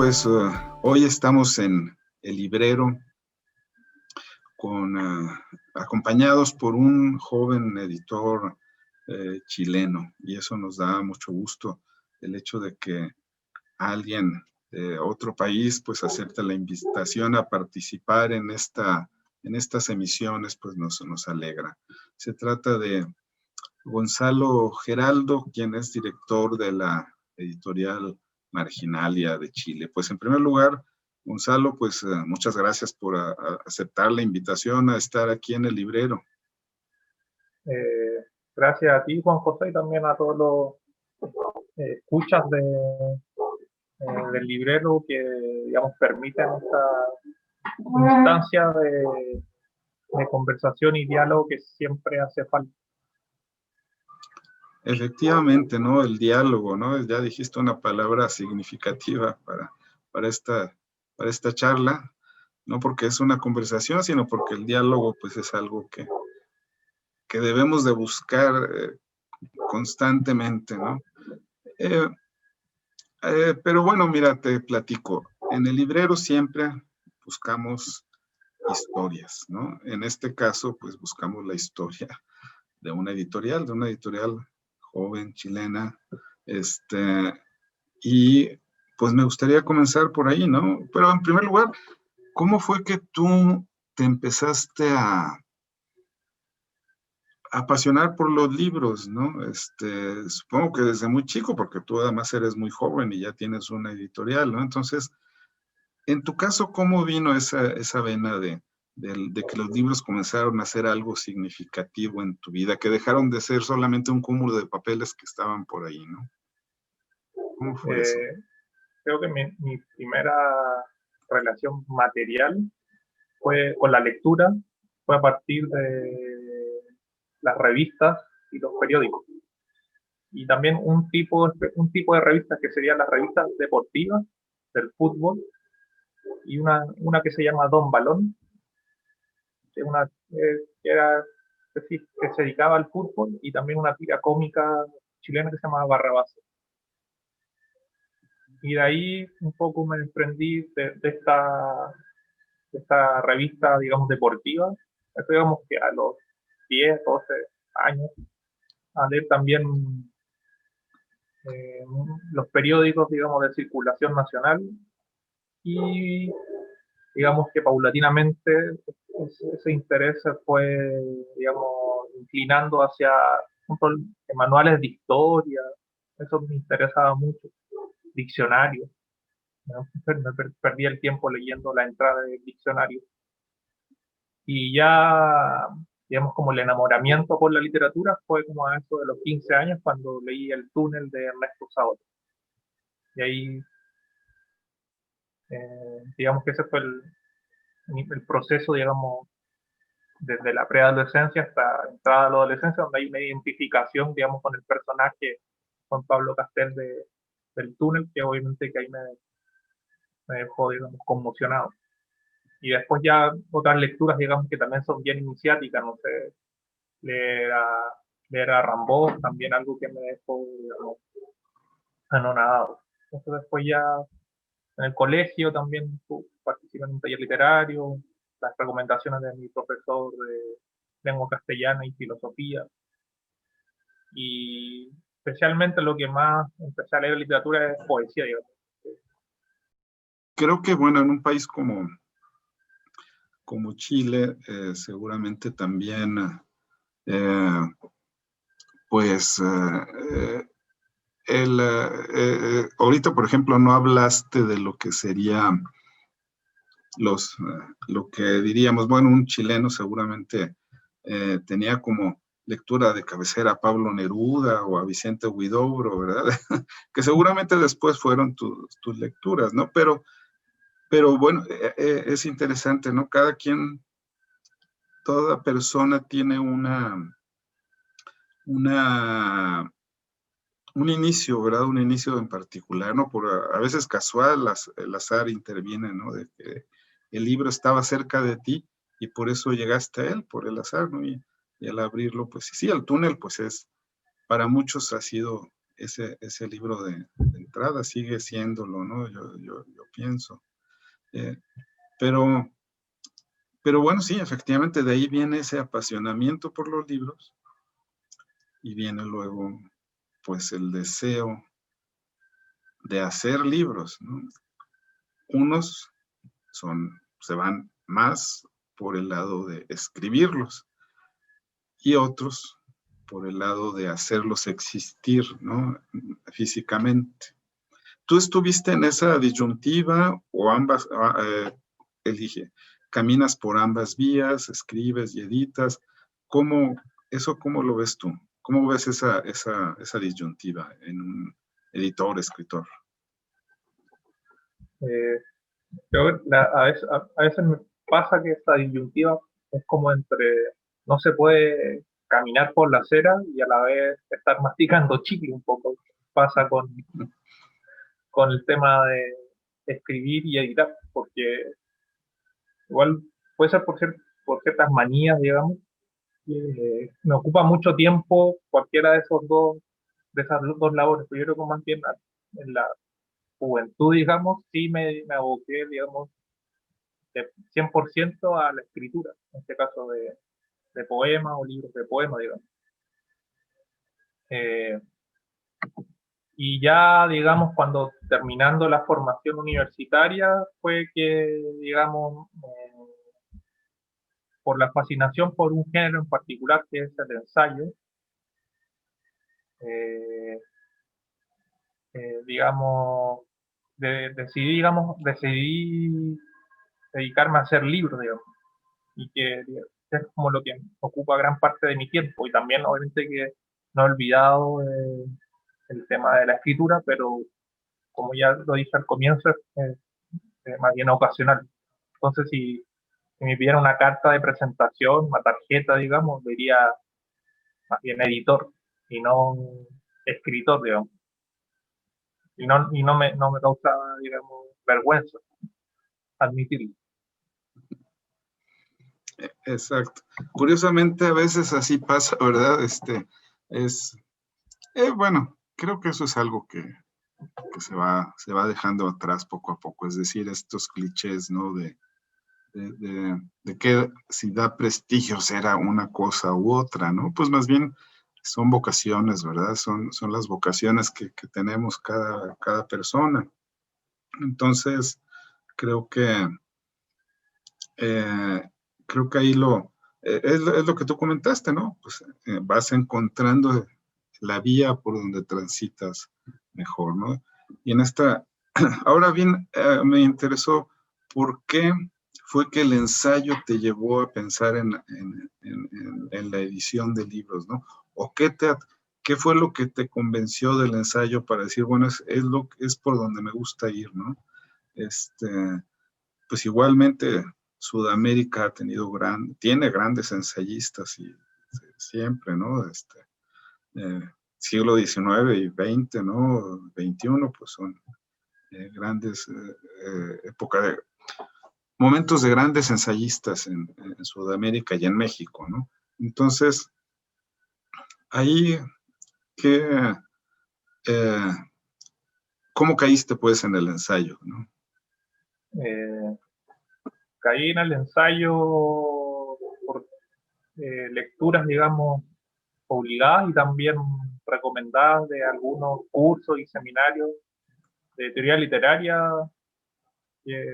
pues hoy estamos en el librero acompañados por un joven editor chileno, y eso nos da mucho gusto, el hecho de que alguien de otro país pues acepte la invitación a participar en estas emisiones, pues nos alegra. Se trata de Gonzalo Geraldo, quien es director de la editorial Marginalia de Chile. Pues en primer lugar, Gonzalo, pues muchas gracias por aceptar la invitación a estar aquí en el librero. Gracias a ti, Juan José, y también a todos los escuchas del librero que, digamos, permiten esta instancia de conversación y diálogo que siempre hace falta. Efectivamente, ¿no? El diálogo, ¿no? Ya dijiste una palabra significativa para esta charla, no porque es una conversación, sino porque el diálogo, pues, es algo que debemos de buscar constantemente, ¿no? Pero bueno, mira, te platico. En el librero siempre buscamos historias, ¿no? En este caso, pues buscamos la historia de una editorial joven, chilena, y pues me gustaría comenzar por ahí, ¿no? Pero en primer lugar, ¿cómo fue que tú te empezaste a apasionar por los libros, ¿no? Supongo que desde muy chico, porque tú además eres muy joven y ya tienes una editorial, ¿no? Entonces, en tu caso, ¿cómo vino esa vena de que los libros comenzaron a ser algo significativo en tu vida, que dejaron de ser solamente un cúmulo de papeles que estaban por ahí, ¿no? ¿Cómo fue eso? Creo que mi primera relación material fue con la lectura, fue a partir de las revistas y los periódicos. Y también un tipo de revistas que serían las revistas deportivas del fútbol, y una que se llama Don Balón, que se dedicaba al fútbol, y también una tira cómica chilena que se llama Barrabás. Y de ahí un poco me desprendí de esta revista, digamos, deportiva. Eso, digamos, que a los 10, 12 años, a leer también los periódicos, digamos, de circulación nacional, y digamos que paulatinamente ese interés se fue, digamos, inclinando hacia manuales de historia. Eso me interesaba mucho, diccionarios, ¿no? Perdí el tiempo leyendo la entrada del diccionario. Y ya, digamos, como el enamoramiento por la literatura fue como a eso de los 15 años, cuando leí El túnel de Ernesto Sábato. Y ahí, digamos que ese fue el proceso, digamos, desde la preadolescencia hasta entrada a la adolescencia, donde hay una identificación, digamos, con el personaje Juan Pablo Castel del túnel, que obviamente que ahí me dejó, digamos, conmocionado. Y después ya otras lecturas, digamos, que también son bien iniciáticas, no sé, leer a Rimbaud, también algo que me dejó, digamos, anonadado. Entonces después ya en el colegio también participé en un taller literario, las recomendaciones de mi profesor de lengua castellana y filosofía. Y especialmente lo que más empecé a leer literatura es poesía, digamos. Creo que, bueno, en un país como Chile, seguramente también, pues, ahorita, por ejemplo, no hablaste de lo que sería lo que diríamos, bueno, un chileno seguramente tenía como lectura de cabecera a Pablo Neruda o a Vicente Huidobro, ¿verdad? Que seguramente después fueron tus lecturas, ¿no? Pero bueno, es interesante, ¿no? Toda persona tiene un inicio, ¿verdad? Un inicio en particular, ¿no? A veces casual, el azar interviene, ¿no? De que el libro estaba cerca de ti y por eso llegaste a él, por el azar, ¿no? Y al abrirlo, pues sí, el túnel, pues para muchos ha sido ese libro de entrada, sigue siéndolo, ¿no? Yo pienso. Pero bueno, sí, efectivamente, de ahí viene ese apasionamiento por los libros y viene luego, pues, el deseo de hacer libros, ¿no? Unos se van más por el lado de escribirlos y otros por el lado de hacerlos existir, ¿no? Físicamente. ¿Tú estuviste en esa disyuntiva o ambas, elige, caminas por ambas vías, escribes y editas? ¿Cómo lo ves tú? ¿Cómo ves esa disyuntiva en un editor, escritor? Eh, a veces me pasa que esta disyuntiva es como entre no se puede caminar por la acera y a la vez estar masticando chicle un poco. Pasa con el tema de escribir y editar, porque igual puede ser por ciertas manías, digamos, que me ocupa mucho tiempo cualquiera de esas dos labores, pero yo creo que más bien en la juventud, digamos, sí me aboqué, digamos, de 100% a la escritura, en este caso de poemas o libros de poemas, digamos. Eh, y ya, digamos, cuando terminando la formación universitaria fue que, digamos, por la fascinación por un género en particular que es el ensayo, eh, digamos, decidí dedicarme a hacer libros, digamos, y que es como lo que ocupa gran parte de mi tiempo, y también obviamente que no he olvidado el tema de la escritura, pero como ya lo dije al comienzo, es más bien ocasional. Entonces, si me pidiera una carta de presentación, una tarjeta, digamos, diría más bien editor y no escritor, digamos. No me causa, digamos, vergüenza admitirlo. Exacto. Curiosamente, a veces así pasa, ¿verdad? Es, bueno, creo que eso es algo que se va dejando atrás poco a poco. Es decir, estos clichés, ¿no? De que si da prestigio será una cosa u otra, ¿no? Pues más bien son vocaciones, ¿verdad? Son las vocaciones que tenemos cada persona. Entonces, creo que eh, ahí es lo que tú comentaste, ¿no? Pues vas encontrando la vía por donde transitas mejor, ¿no? Y ahora bien, me interesó por qué fue que el ensayo te llevó a pensar en la edición de libros, ¿no? ¿O qué fue lo que te convenció del ensayo para decir, bueno, es por donde me gusta ir, ¿no? Este, pues igualmente Sudamérica tiene grandes ensayistas y siempre, ¿no? Siglo XIX y XX, ¿no? XXI, pues son grandes momentos de grandes ensayistas en Sudamérica y en México, ¿no? Entonces, ahí, ¿qué, eh, ¿cómo caíste pues en el ensayo, ¿no? Eh, Caí en el ensayo por lecturas, digamos, obligadas y también recomendadas de algunos cursos y seminarios de teoría literaria que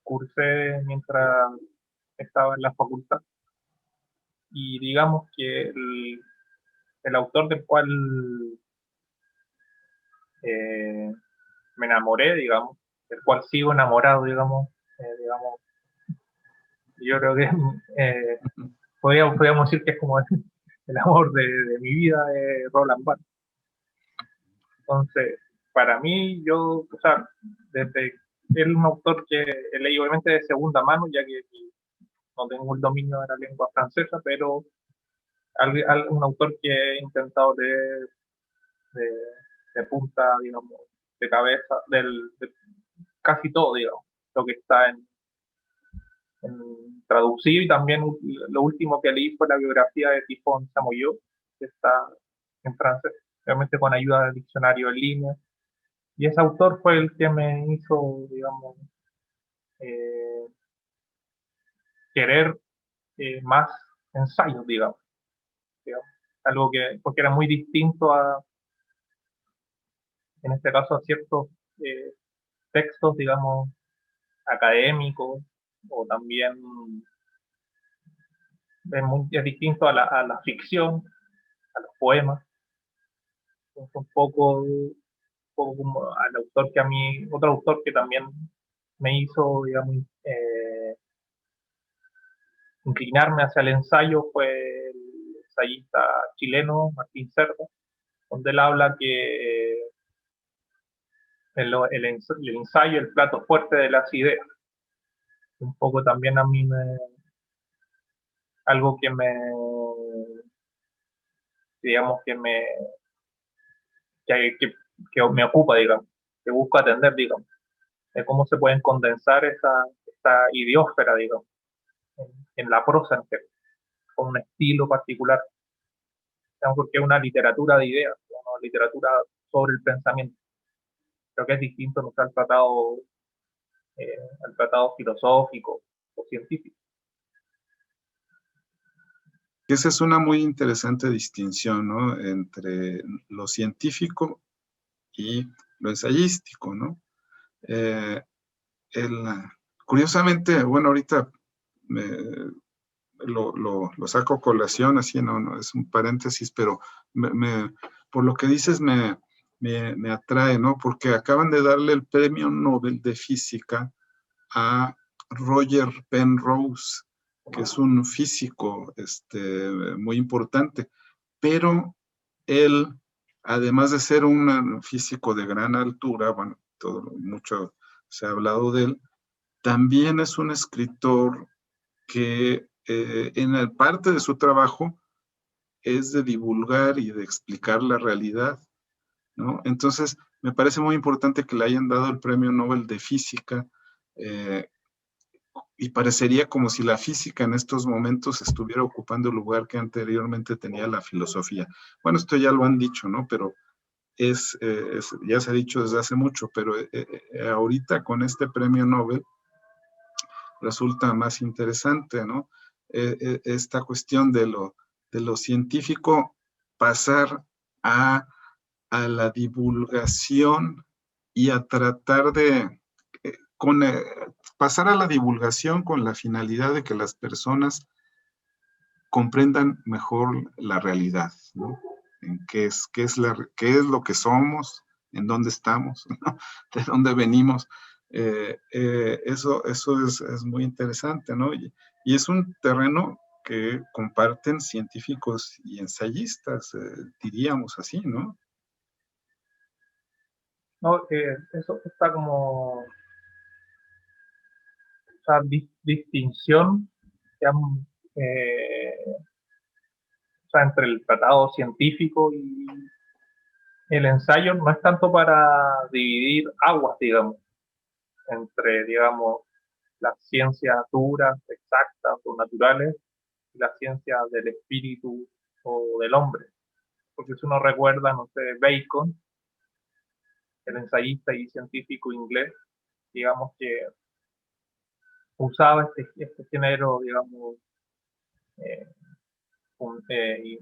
cursé mientras estaba en la facultad. Y digamos que el autor del cual eh, me enamoré, digamos, del cual sigo enamorado, digamos, yo creo que podríamos decir que es como el amor de mi vida, de Roland Barthes. Entonces, para mí, o sea, desde él es un autor que he leído obviamente de segunda mano, ya que no tengo el dominio de la lengua francesa, pero un autor que he intentado leer de, de punta, digamos, de cabeza, de casi todo, digamos, lo que está en traducido, y también lo último que leí fue la biografía de Tifón Samoyo, que está en francés. realmente con ayuda del diccionario en línea. Y ese autor fue el que me hizo, digamos, eh, querer más ensayos, digamos. Algo que, porque era muy distinto a, en este caso, a ciertos textos, digamos, académicos, o también es distinto a la ficción, a los poemas. Es un poco como al autor que a mí, otro autor que también me hizo, digamos, inclinarme hacia el ensayo fue el ensayista chileno Martín Cerda, donde él habla que el ensayo, el plato fuerte de las ideas. Un poco también a mí algo que digamos, que me ocupa, digamos, que busco atender, digamos, de cómo se pueden condensar esta idiosfera, digamos, en la prosa entera, con un estilo particular, digamos, porque es una literatura de ideas, una literatura sobre el pensamiento. Creo que es distinto, no sé, al tratado filosófico o científico. Esa es una muy interesante distinción, ¿no? Entre lo científico y lo ensayístico, ¿no? Eh, curiosamente, bueno, ahorita lo saco a colación, así, no, es un paréntesis, pero por lo que dices me atrae, ¿no? Porque acaban de darle el premio Nobel de Física a Roger Penrose, que es un físico muy importante, pero él, además de ser un físico de gran altura, bueno, mucho se ha hablado de él, también es un escritor que en parte de su trabajo es de divulgar y de explicar la realidad, ¿no? Entonces, me parece muy importante que le hayan dado el premio Nobel de Física, y parecería como si la física en estos momentos estuviera ocupando el lugar que anteriormente tenía la filosofía. Bueno, esto ya lo han dicho, ¿no? Pero ya se ha dicho desde hace mucho, pero ahorita con este premio Nobel resulta más interesante, ¿no? Esta cuestión de lo científico pasar a la divulgación y a tratar de pasar a la divulgación con la finalidad de que las personas comprendan mejor la realidad, ¿no? En qué es lo que somos, en dónde estamos, ¿no? De dónde venimos. Eso es muy interesante, ¿no? Y es un terreno que comparten científicos y ensayistas, diríamos así, ¿no? No, eso está como esa distinción, digamos, o sea, entre el tratado científico y el ensayo no es tanto para dividir aguas, digamos, entre, digamos, las ciencias duras, exactas o naturales y las ciencias del espíritu o del hombre. Porque si uno recuerda, no sé, Bacon, el ensayista y científico inglés, digamos que usaba este género, digamos, eh,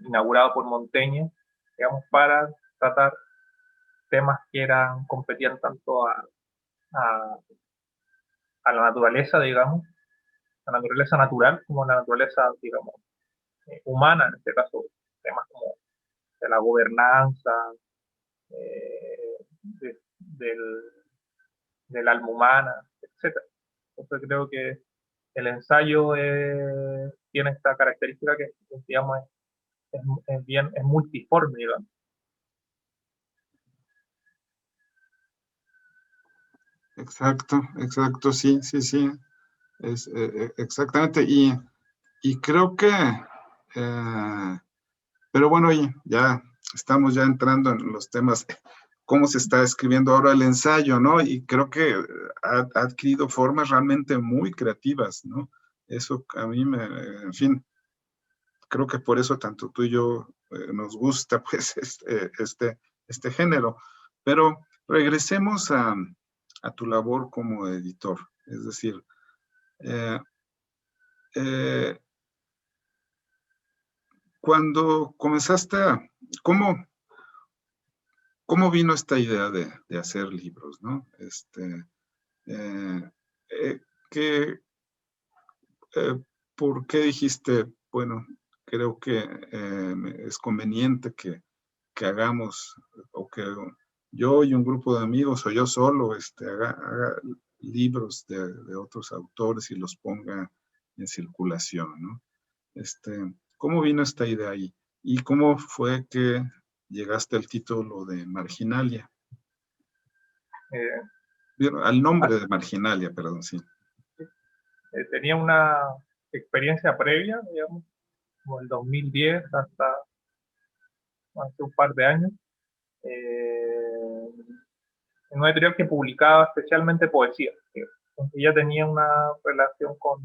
inaugurado por Montaigne, digamos, para tratar temas que competían tanto a, a la naturaleza, digamos, la naturaleza natural como la naturaleza, digamos, humana, en este caso, temas como de la gobernanza, del, del alma humana, etcétera. Entonces creo que el ensayo tiene esta característica que, digamos, es multiforme, digamos. Exacto, sí. Exactamente. Y creo que, pero bueno, ya estamos ya entrando en los temas, cómo se está escribiendo ahora el ensayo, ¿no? Y creo que ha adquirido formas realmente muy creativas, ¿no? Eso a mí en fin, creo que por eso tanto tú y yo nos gusta pues este género. Pero regresemos a tu labor como editor. Es decir, eh, eh, cuando comenzaste ¿cómo vino esta idea de hacer libros, ¿no? Eh, eh, ¿qué, ¿Por qué dijiste, bueno, creo que es conveniente que hagamos, o que yo y un grupo de amigos, o yo solo, haga libros de otros autores y los ponga en circulación, ¿no? ¿Cómo vino esta idea ahí? ¿Y cómo fue que llegaste al título de Marginalia? Al nombre de Marginalia, perdón, sí. Tenía una experiencia previa, digamos, como el 2010 hasta hace un par de años, en una editorial que publicaba especialmente poesía. Entonces ya tenía una relación con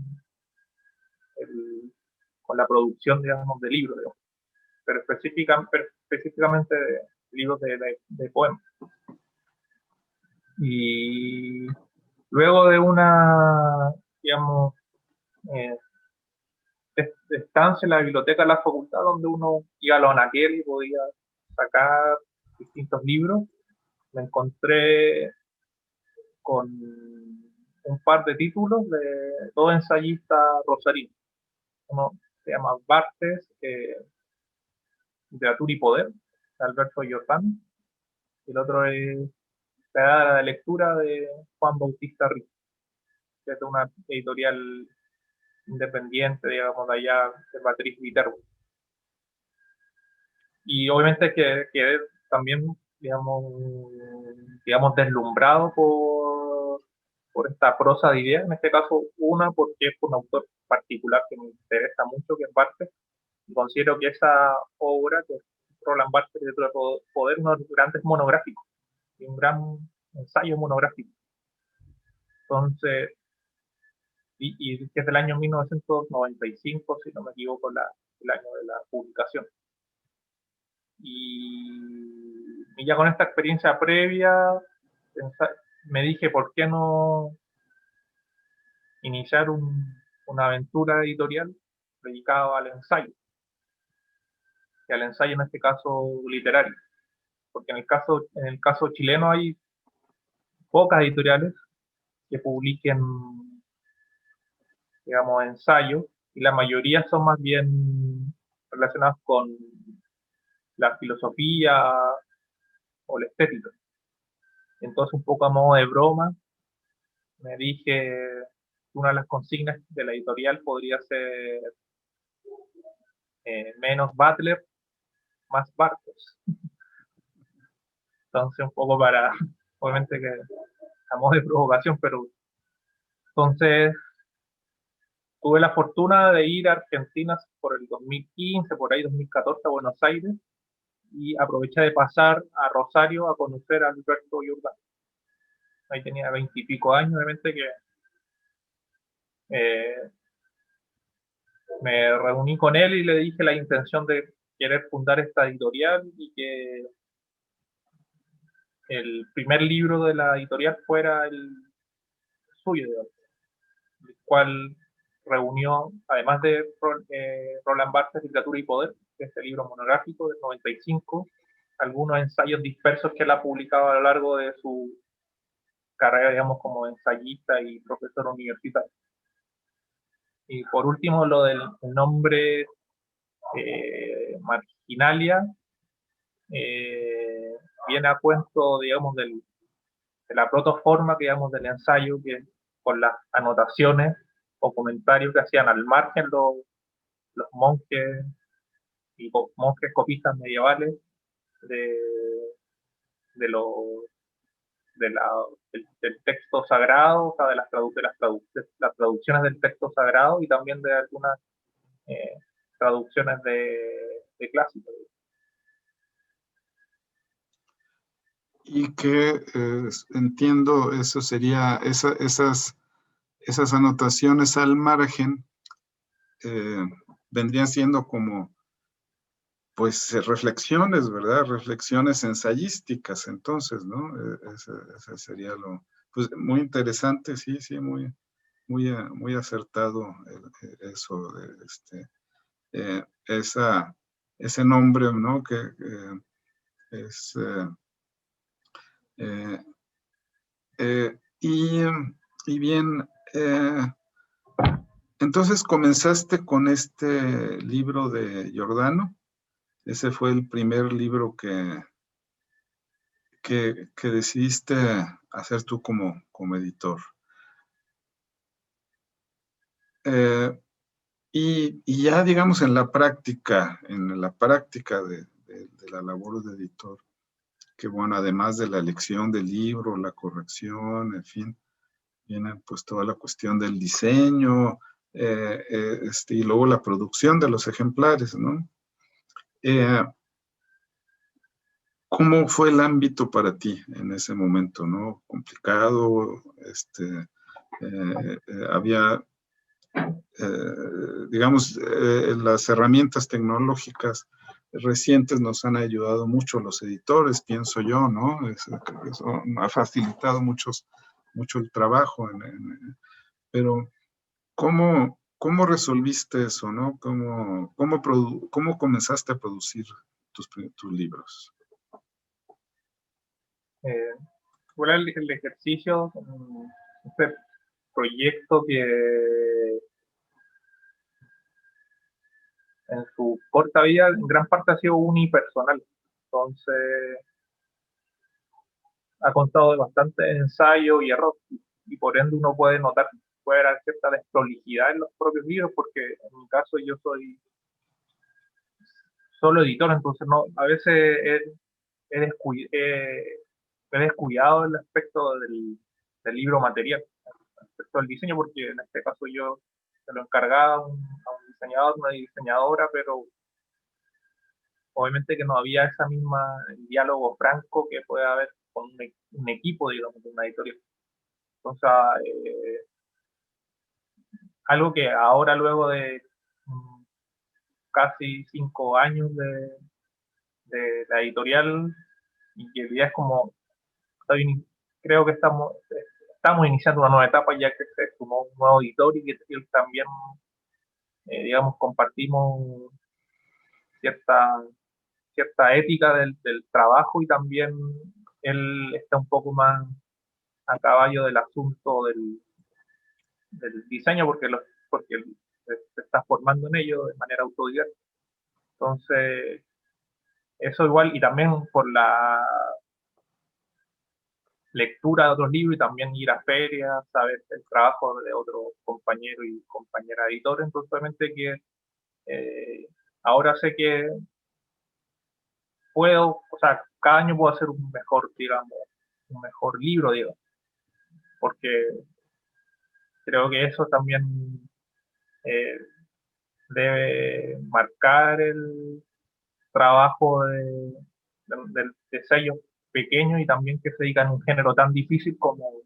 la producción, digamos, de libros, digamos, pero específicamente de libros de poemas. Y luego de una, digamos, estancia en la biblioteca de la facultad, donde uno iba a los anaqueles y podía sacar distintos libros, me encontré con un par de títulos de dos ensayistas rosarinos. Uno se llama Bartes, Literatura y Poder, de Alberto Giordano, y el otro es La Edad de Lectura, de Juan Bautista Riz, que es de una editorial independiente, digamos, de allá, de Patrick Viterbo. Y obviamente quedé también, digamos deslumbrado por esta prosa de ideas. En este caso, una, porque es un autor particular que me interesa mucho, que es Barthes, y considero que esa obra, que es Roland Barthes, de Poder, uno de los grandes monográficos, y un gran ensayo monográfico. Entonces, y que es del año 1995, si no me equivoco, el año de la publicación. Y ya con esta experiencia previa, me dije, ¿por qué no iniciar una aventura editorial dedicada al ensayo? Y al ensayo en este caso literario. Porque en el caso chileno hay pocas editoriales que publiquen, digamos, ensayos, y la mayoría son más bien relacionados con la filosofía o la estética. Entonces, un poco a modo de broma, me dije que una de las consignas de la editorial podría ser menos Butler, más Bartos. Entonces, un poco para, obviamente que a modo de provocación, pero entonces tuve la fortuna de ir a Argentina por el 2015, por ahí 2014, a Buenos Aires, y aproveché de pasar a Rosario a conocer a Alberto Giordano. Ahí tenía 20 y pico años, obviamente que me reuní con él y le dije la intención de querer fundar esta editorial y que el primer libro de la editorial fuera el suyo, el cual reunió, además de Roland Barthes, Literatura y Poder, que es el libro monográfico del 95, algunos ensayos dispersos que él ha publicado a lo largo de su carrera, digamos, como ensayista y profesor universitario. Y por último, lo del nombre Marginalia, viene a cuento, digamos, de la protoforma, digamos, del ensayo, que con las anotaciones o comentarios que hacían al margen los monjes y monjes copistas medievales de, de lo, del texto sagrado, o sea, de las traducciones del texto sagrado, y también de algunas traducciones de clásicos. Y que entiendo, eso sería, esas anotaciones al margen vendrían siendo como, pues, reflexiones, ¿verdad? Reflexiones ensayísticas, entonces, ¿no? Ese sería lo, pues, muy interesante, sí, sí, muy acertado eso, ese nombre, ¿no? Que es, eh, eh, y, y bien, entonces comenzaste con este libro de Giordano. Ese fue el primer libro que decidiste hacer tú como editor. Y ya, digamos, en la práctica de la labor de editor, que bueno, además de la elección del libro, la corrección, en fin, viene pues toda la cuestión del diseño, y luego la producción de los ejemplares, ¿no? ¿Cómo fue el ámbito para ti en ese momento, no? Complicado, había, digamos, las herramientas tecnológicas recientes nos han ayudado mucho los editores, pienso yo, ¿no? Creo que eso ha facilitado mucho el trabajo, pero ¿cómo resolviste eso, no? ¿Cómo comenzaste a producir tus libros? Fue el ejercicio, este proyecto que en su corta vida en gran parte ha sido unipersonal. Entonces, ha contado de bastante ensayo y error. Y por ende uno puede notar, puede haber cierta desprolijidad en los propios libros, porque en mi caso yo soy solo editor, entonces no, a veces he descuidado el aspecto del libro material, respecto al diseño, porque en este caso yo se lo encargaba a un diseñador, una diseñadora, pero obviamente que no había esa misma diálogo franco que puede haber con un equipo, digamos, de una editorial. Entonces, algo que ahora luego de casi 5 años de la editorial, y que ya es como, creo que estamos iniciando una nueva etapa ya que se sumó un nuevo editor y que él también, digamos, compartimos cierta, cierta ética del trabajo, y también él está un poco más a caballo del asunto del diseño porque él se está formando en ello de manera autodidacta. Entonces, eso igual, y también por la lectura de otros libros y también ir a ferias, saber el trabajo de otros compañeros y compañeras editores, entonces obviamente que eh, ahora sé que puedo, o sea, cada año puedo hacer un mejor, digamos, un mejor libro, digo, porque creo que eso también eh, debe marcar el trabajo de sellos pequeños y también que se dedican a un género tan difícil como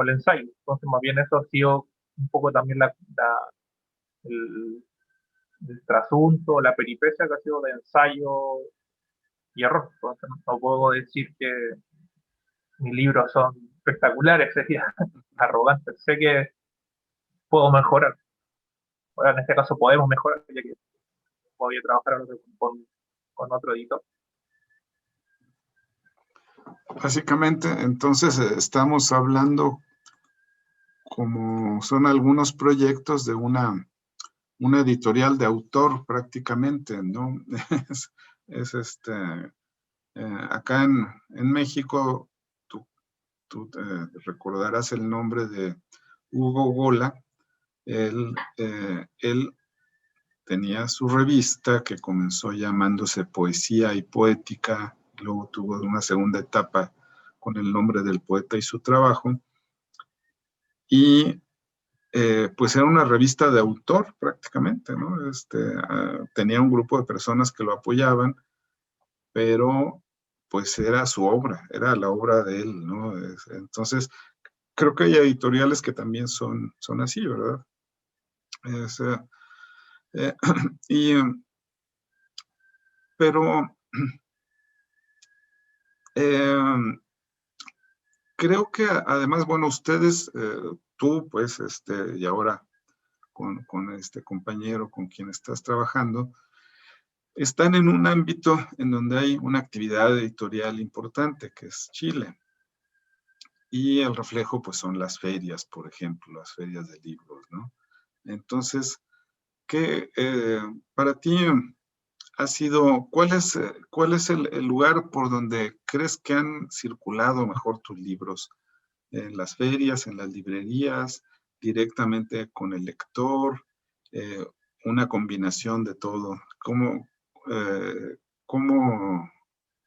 el ensayo. Entonces, más bien eso ha sido un poco también el, el trasunto, la peripecia que ha sido de ensayo y error. Entonces, no puedo decir que mis libros son espectaculares, sería arrogante. Sé que puedo mejorar. Ahora, en este caso podemos mejorar, ya que voy a trabajar ahora con otro editor. Básicamente, entonces, estamos hablando como son algunos proyectos de una editorial de autor prácticamente, ¿no? Es acá en México, tú recordarás el nombre de Hugo Gola. Él tenía su revista que comenzó llamándose Poesía y Poética, luego tuvo una segunda etapa con el nombre del poeta y su trabajo, y pues era una revista de autor prácticamente, ¿no? Tenía un grupo de personas que lo apoyaban, pero pues era su obra, era la obra de él, ¿no? Entonces, creo que hay editoriales que también son así, ¿verdad? Es, Eh, y, pero eh, creo que además, bueno, ustedes, tú pues, y ahora con este compañero con quien estás trabajando, están en un ámbito en donde hay una actividad editorial importante, que es Chile. Y el reflejo, pues, son las ferias, por ejemplo, las ferias de libros, ¿no? Entonces, ¿qué para ti ha sido, cuál es el lugar por donde crees que han circulado mejor tus libros? ¿En las ferias, en las librerías, directamente con el lector, eh, una combinación de todo? Eh, cómo,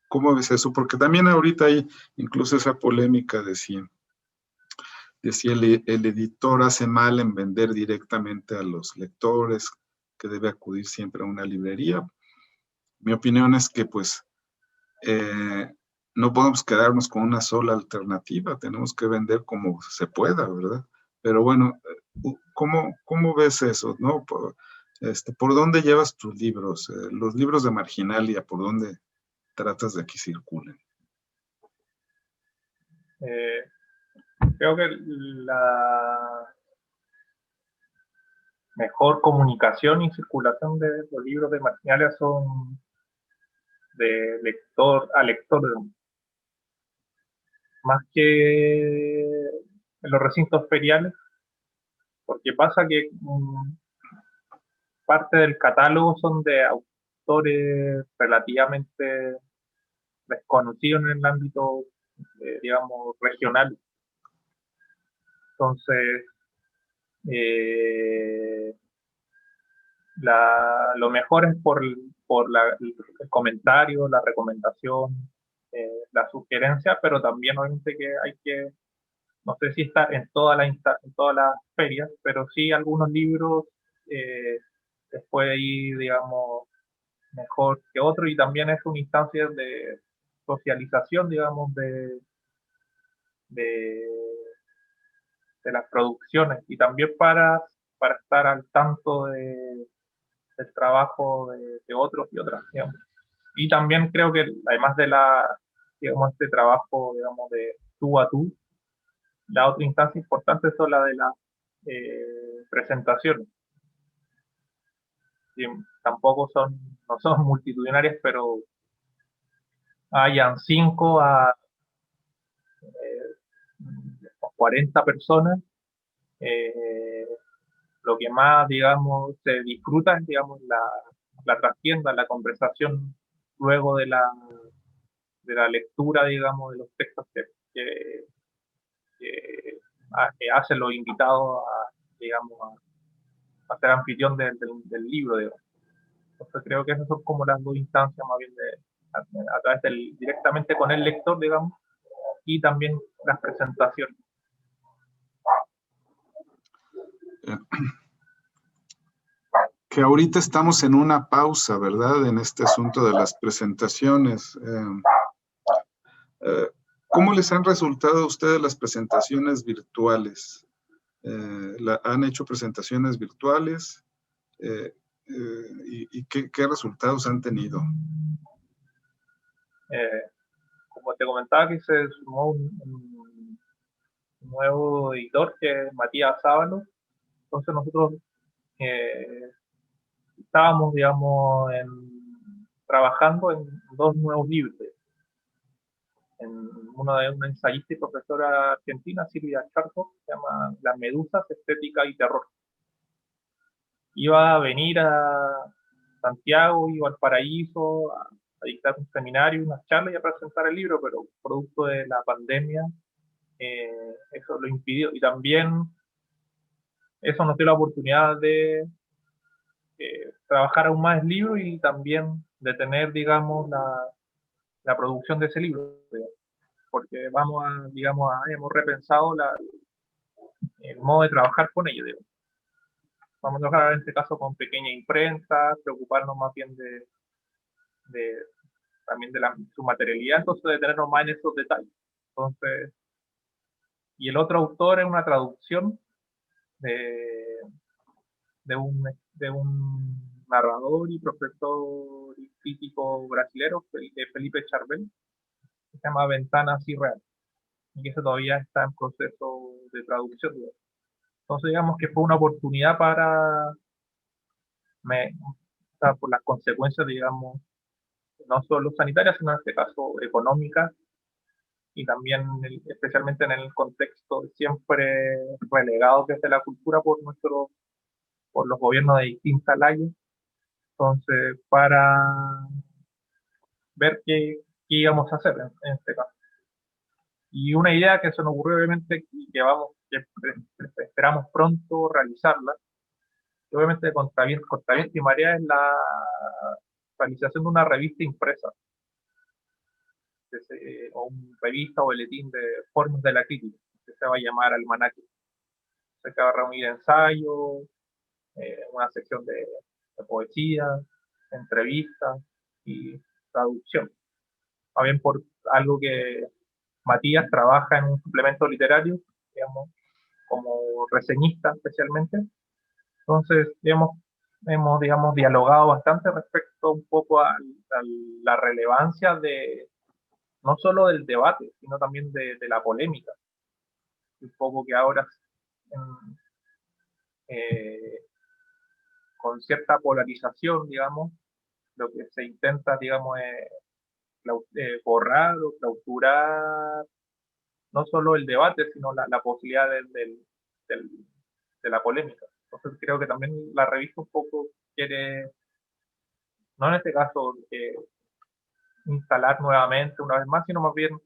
¿Cómo ves eso? Porque también ahorita hay incluso esa polémica de si el editor hace mal en vender directamente a los lectores, que debe acudir siempre a una librería. Mi opinión es que pues eh, no podemos quedarnos con una sola alternativa, tenemos que vender como se pueda, ¿verdad? Pero bueno, ¿cómo ves eso, no? ¿Por dónde llevas tus libros? Los libros de Marginalia, ¿por dónde tratas de que circulen? Eh, Creo que la mejor comunicación y circulación de los libros de Marginalia son de lector a lector, más que en los recintos feriales, porque pasa que parte del catálogo son de autores relativamente desconocidos en el ámbito, digamos, regional. Entonces, eh, lo mejor es el comentario, la recomendación, la sugerencia, pero también obviamente que hay que, no sé si está en en todas las ferias, pero sí algunos libros eh, les puede ir, digamos, mejor que otros, y también es una instancia de socialización, digamos, de, de las producciones, y también para estar al tanto del trabajo de otros y otras, digamos. Y también creo que además de digamos, este trabajo, digamos, de tú a tú, la otra instancia importante son la de las presentaciones. Sí, tampoco no son multitudinarias, pero hayan 5 a 40 personas, eh, lo que más, digamos, se disfruta es, digamos, la trastienda, la conversación luego de la lectura, digamos, de los textos que, que hacen los invitados a, digamos, a ser anfitrión del libro, digamos. Entonces creo que esas son como las dos instancias más bien a través directamente con el lector, digamos, y también las presentaciones. Que ahorita estamos en una pausa, ¿verdad? En este asunto de las presentaciones. ¿Cómo les han resultado a ustedes las presentaciones virtuales? ¿Han hecho presentaciones virtuales? ¿Y qué resultados han tenido? Como te comentaba, que se sumó un nuevo editor, que es Matías Sábalo. Entonces nosotros estábamos, digamos, trabajando en dos nuevos libros. En uno de una ensayista y profesora argentina, Silvia Charco, se llama Las medusas, estética y terror. Iba a venir a Santiago y Valparaíso a dictar un seminario, unas charlas y a presentar el libro, pero producto de la pandemia eso lo impidió. Y también eso nos dio la oportunidad de trabajar aún más el libro y también de tener, digamos, la producción de ese libro, porque hemos repensado el modo de trabajar con ello, digamos. Vamos a trabajar en este caso con pequeña imprenta, preocuparnos más bien de también de su materialidad, entonces detenernos más en esos detalles. Entonces, y el otro autor es una traducción de, de un de un narrador y profesor y crítico brasilero, Felipe Charbel, que se llama Ventanas Irreales, y que ese todavía está en proceso de traducción, digamos. Entonces, digamos que fue una oportunidad para, o sea, por las consecuencias, digamos, no solo sanitarias, sino en este caso económicas, y también especialmente en el contexto siempre relegado desde la cultura por los gobiernos de distintas layas. Entonces, para ver qué íbamos a hacer en este caso. Y una idea que se nos ocurrió obviamente y que esperamos pronto realizarla, que obviamente contra viento y marea, es la realización de una revista impresa, o una revista o boletín de formas de la crítica, que se va a llamar Almanaque. Se va a reunir ensayos, una sección de poesía, entrevistas y traducción. Más bien por algo que Matías trabaja en un suplemento literario, digamos, como reseñista especialmente. Entonces, digamos, dialogado bastante respecto un poco a la relevancia de no solo del debate, sino también de la polémica. Un poco que ahora, eh, con cierta polarización, digamos, lo que se intenta, digamos, es borrar o clausurar no solo el debate, sino la posibilidad del, de la polémica. Entonces creo que también la revista un poco quiere, no en este caso, instalar nuevamente una vez más, sino más bien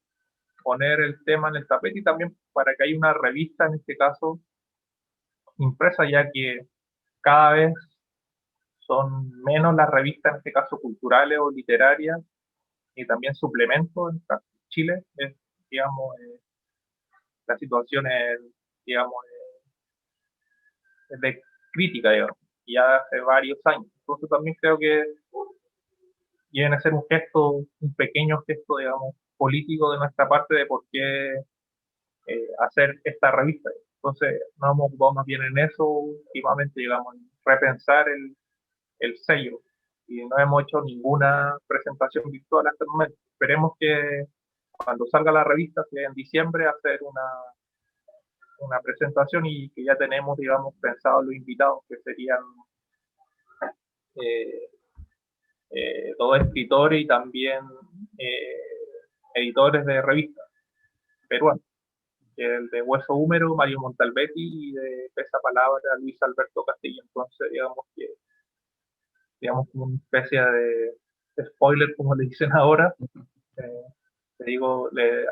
poner el tema en el tapete y también para que haya una revista, en este caso, impresa, ya que cada vez son menos las revistas, en este caso, culturales o literarias, y también suplementos. En Chile, digamos, la situación es, digamos, de crítica, digamos, ya hace varios años. Entonces también creo que viene a ser un gesto, un pequeño gesto, digamos, político de nuestra parte de por qué hacer esta revista. Entonces nos hemos ocupado más bien en eso últimamente, digamos, en repensar el sello. Y no hemos hecho ninguna presentación virtual hasta el momento. Esperemos que cuando salga la revista, sea en diciembre, hacer una presentación y que ya tenemos, digamos, pensado los invitados, que serían eh, todos escritores y también eh, editores de revistas peruanos, que es el de Hueso Húmero, Mario Montalbetti, y de Pesa Palabra, Luis Alberto Castillo. Entonces, digamos como una especie de spoiler, como le dicen ahora, eh, te digo, le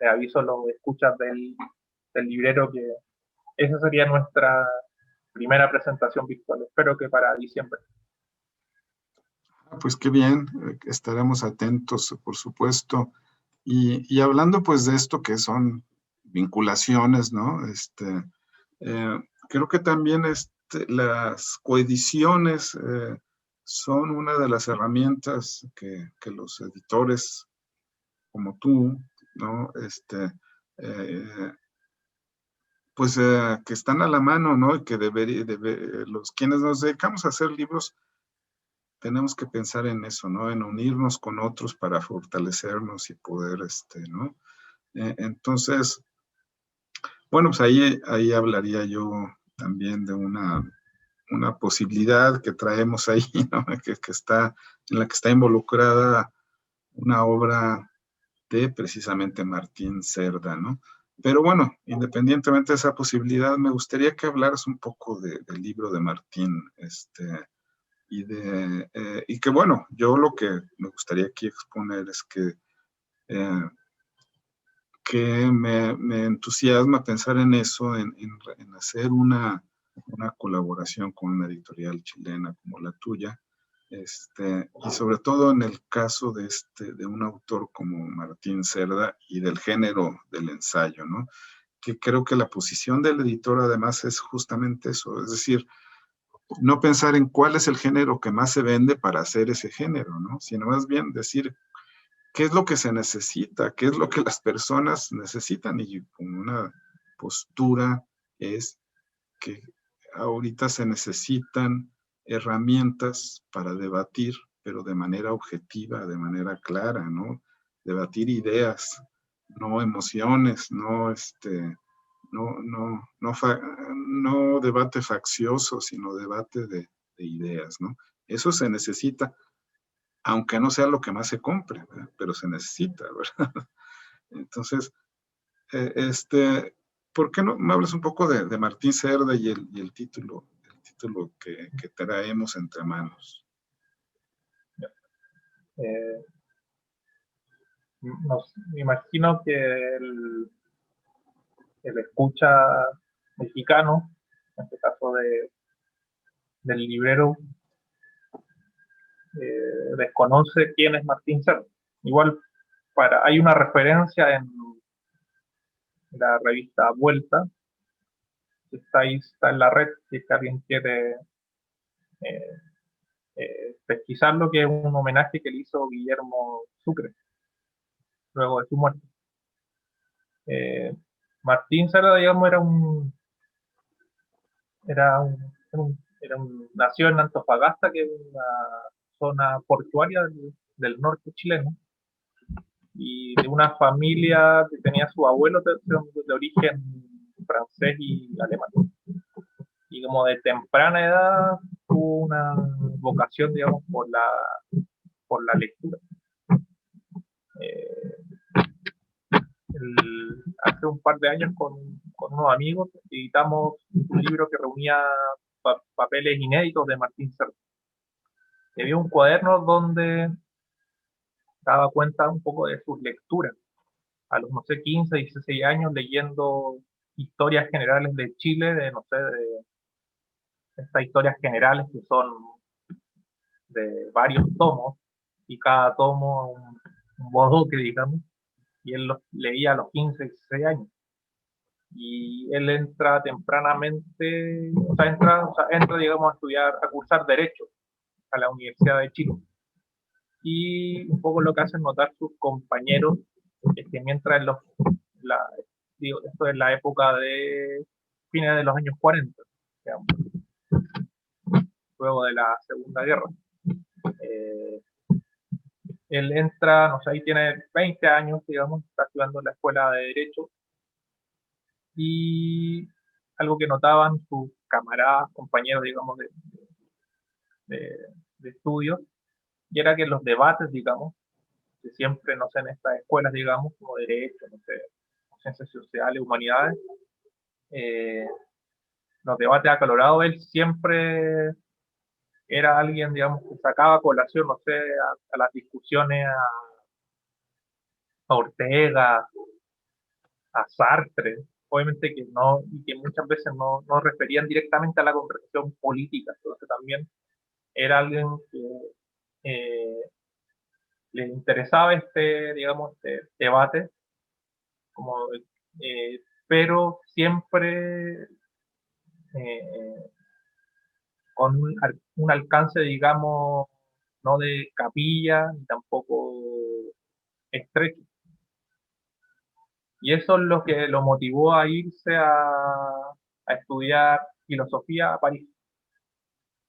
aviso a los escuchas del librero que esa sería nuestra primera presentación virtual. Espero que para diciembre. Pues qué bien, estaremos atentos, por supuesto. Y hablando pues de esto que son vinculaciones, ¿no? Creo que también las coediciones son una de las herramientas que los editores como tú, ¿no? Eh, pues que están a la mano, ¿no? Y que los quienes nos dedicamos a hacer libros tenemos que pensar en eso, ¿no? En unirnos con otros para fortalecernos y poder, ¿no? Entonces, bueno, pues ahí hablaría yo también de una posibilidad que traemos ahí, ¿no? En la que está involucrada una obra de precisamente Martín Cerda, ¿no? Pero bueno, independientemente de esa posibilidad, me gustaría que hablaras un poco del libro de Martín, y que bueno, yo lo que me gustaría aquí exponer es eh, que me entusiasma pensar en eso, en hacer una colaboración con una editorial chilena como la tuya, y sobre todo en el caso de un autor como Martín Cerda y del género del ensayo, ¿no? Que creo que la posición del editor además es justamente eso, es decir, no pensar en cuál es el género que más se vende para hacer ese género, ¿no? Sino más bien decir qué es lo que se necesita, qué es lo que las personas necesitan, y con una postura es que ahorita se necesitan herramientas para debatir, pero de manera objetiva, de manera clara, ¿no? Debatir ideas, no emociones, no debate faccioso, sino debate de ideas, ¿no? Eso se necesita, aunque no sea lo que más se compre, ¿verdad? Pero se necesita, ¿verdad? Entonces, ¿por qué no me hablas un poco de Martín Cerda y el título que traemos entre manos? Me imagino que el escucha mexicano, en este caso del librero, desconoce quién es Martín Cerda. Igual hay una referencia en la revista Vuelta, que está en la red, si es que alguien quiere pesquisar, lo que es un homenaje que le hizo Guillermo Sucre luego de su muerte. Martín Cerda, digamos, nació en Antofagasta, que es una zona portuaria del norte chileno, y de una familia que tenía su abuelo de origen francés y alemán. Y como de temprana edad tuvo una vocación, digamos, por la lectura. Hace un par de años con unos amigos editamos un libro que reunía papeles inéditos de Martín Cerda. Y había un cuaderno donde daba cuenta un poco de sus lecturas. A los, no sé, 15, 16 años leyendo historias generales de Chile, de estas historias generales que son de varios tomos, y cada tomo un bodoque, digamos, y él los leía a los 15, 16 años. Y él entra tempranamente, entra, digamos, a estudiar, a cursar Derecho a la Universidad de Chile. Y un poco lo que hacen notar sus compañeros es que mientras esto es la época de fines de los años 40, digamos, luego de la Segunda Guerra. Él entra, no sé, ahí tiene 20 años, digamos, está estudiando en la Escuela de Derecho, y algo que notaban sus camaradas, compañeros, digamos, de estudios, y era que los debates, digamos, que siempre, no sé, en estas escuelas, digamos, como Derecho, no sé, Ciencias Sociales, Humanidades, los debates acalorados, él siempre era alguien, digamos, que sacaba colación, no sé, a las discusiones a Ortega, a Sartre, obviamente que no, y que muchas veces no referían directamente a la conversación política, entonces también era alguien que le interesaba digamos, este debate, como, pero siempre con un alcance, digamos, no de capilla, ni tampoco estrecho. Y eso es lo que lo motivó a irse a estudiar filosofía a París.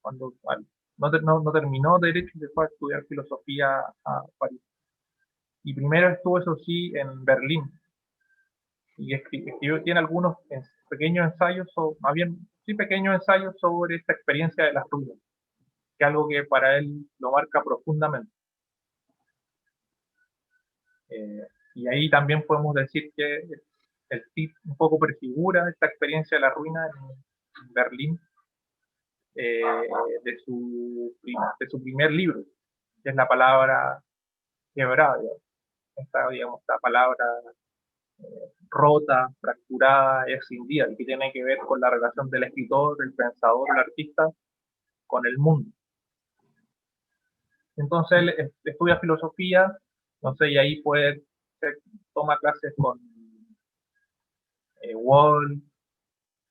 Cuando no terminó Derecho y se fue a estudiar filosofía a París. Y primero estuvo, eso sí, en Berlín. Y tiene algunos pequeños ensayos, más bien, sí, pequeños ensayos sobre esta experiencia de las ruinas, que es algo que para él lo marca profundamente. Y ahí también podemos decir que el TIP un poco prefigura esta experiencia de la ruina en Berlín, de su primer libro, que es La palabra quebrada, esta palabra rota, fracturada, escindida, y que tiene que ver con la relación del escritor, el pensador, el artista con el mundo. Entonces él estudia filosofía, no sé, y ahí toma clases con Wall,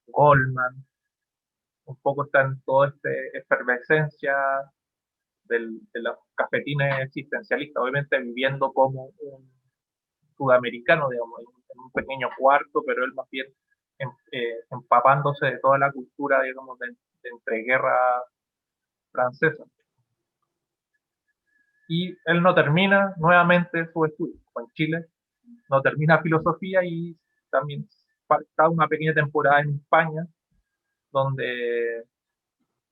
Goldman, un poco está en toda esta efervescencia de los cafetines existencialistas, obviamente viviendo como un sudamericano, digamos, en un pequeño cuarto, pero él más bien empapándose de toda la cultura, digamos, de entreguerra francesa. Y él no termina nuevamente su estudio en Chile, no termina filosofía y también está una pequeña temporada en España, donde,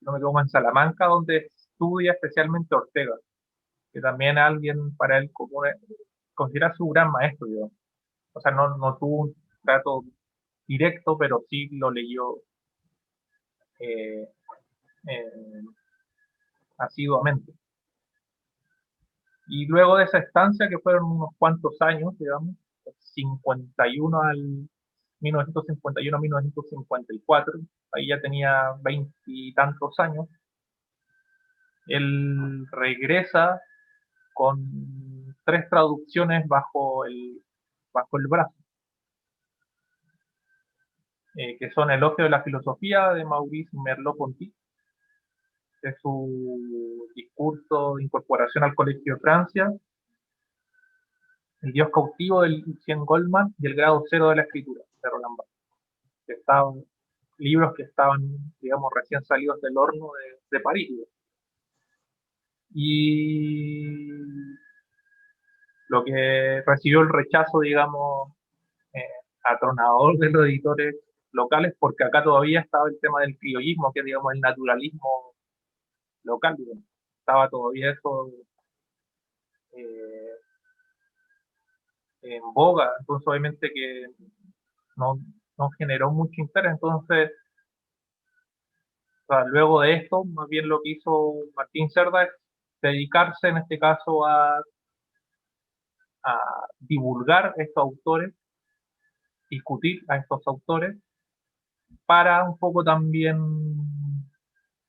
no me equivoco, en Salamanca, donde estudia especialmente Ortega, que también alguien para él como considera su gran maestro, digamos. O sea, no tuvo un trato directo, pero sí lo leyó eh, eh, asiduamente. Y luego de esa estancia, que fueron unos cuantos años, digamos, 51 al 1951 a 1954, ahí ya tenía 20 y tantos años, él regresa con 3 traducciones bajo el brazo, que son Elogio de la Filosofía de Maurice Merleau-Ponty, que es su discurso de incorporación al Colegio de Francia, El Dios cautivo de Lucien Goldman y El grado cero de la escritura de Roland Barthes, que estaban libros que estaban, digamos, recién salidos del horno de París. Y lo que recibió el rechazo, digamos, eh, atronador de los editores locales, porque acá todavía estaba el tema del criollismo, que es, digamos, el naturalismo local, digamos. Estaba todavía eso eh, en boga, entonces obviamente que no, no generó mucho interés. Entonces, o sea, luego de esto, más bien lo que hizo Martín Cerda es dedicarse en este caso a divulgar estos autores, discutir a estos autores, para un poco también